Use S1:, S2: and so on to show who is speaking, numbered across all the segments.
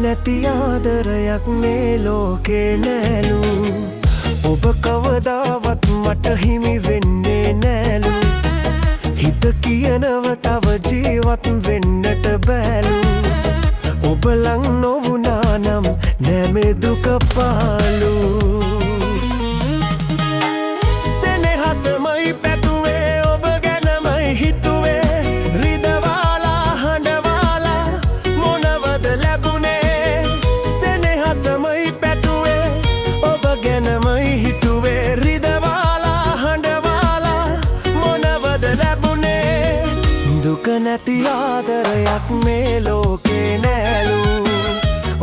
S1: නැති ආදරයක් මේ ලෝකේ නෑලු ඔබ කවදාවත් මට හිමි වෙන්නේ නෑලු හිත කියනව තව ජීවත් වෙන්නට බෑලු ඔබ ලං නොවුනා නම් නෑ මේ දුක පාලු සෙනෙහසමයි පැතුවේ ඔබ ගැනමයි හිතුවේ රිදවාලා හඬවාලා මොනවද ලැබුණේ සෙනෙහසමයි පැතුවේ ඔබ ගැනමයි හිතුවේ රිදවාලා හඬවාලා මොනවද ලැබුණේ දුක නැති ආදරයක් මේ ලෝකේ නෑලු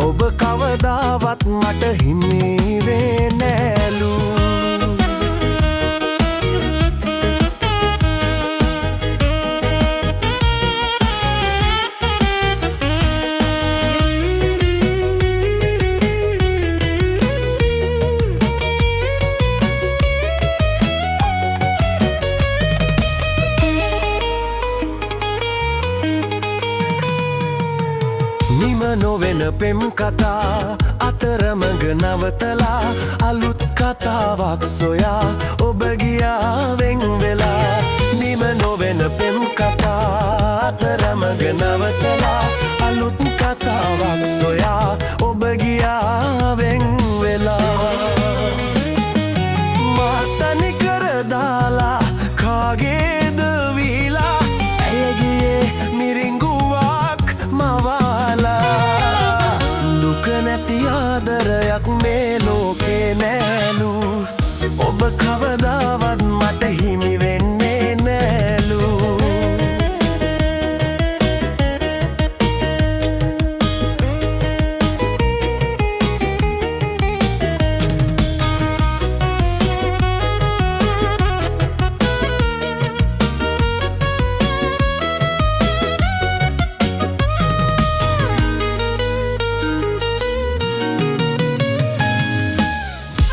S1: ඔබ කවදාවත් මට හිමි වෙන්නේ නෑලු නිම නොවෙන පෙම් කතා අතරමඟ නවතලා අලුත් කතාවක් සොයා ඔබ ගියා වෙන් වෙලා නිම නොවෙන පෙම් කතා අතරමඟ නවතලා අලුත් කතාවක් සොයා ඔබ ගියා වෙන් වෙලා මා තනි කර දාලා කාගේද වීලා ඇය ගියේ මිරිඟුවක් මවාලා දුක නැති ආදරයක් මේ ලෝකේ නෑලු ඔබ කවදාවත් මට හිමි වෙන්නේ නෑලු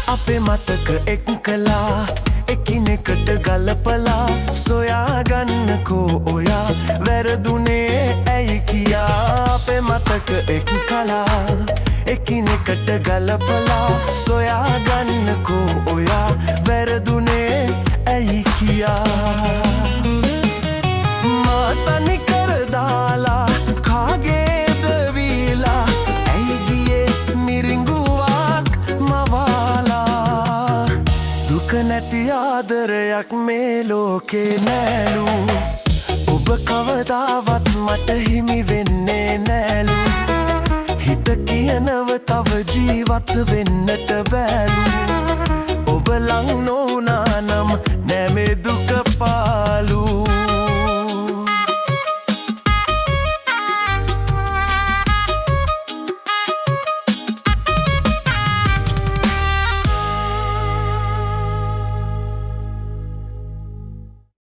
S1: අපේ මතක එක්කලා එකිනෙකට ගලපලා සොයාගන්නකෝ ඔයා වැරදුනේ ඇයි කියා අපේ මතක එක්කලා එකිනෙකට ගලපලා සොයාගන්නකෝ ඔයා වැරදුනේ ඇයි කියා මා තනි කර දාලා කාගේද වීලා ඇයි ගියේ මිරිඟුවක් මවාලා දුක නැති ආදරයක් මේ ලෝකේ නෑලු ඔබ කවදාවත් මට හිමි වෙන්නේ නෑලු හිත කියනව තව ජීවත් වෙන්නට බෑලු ඔබ ලං නො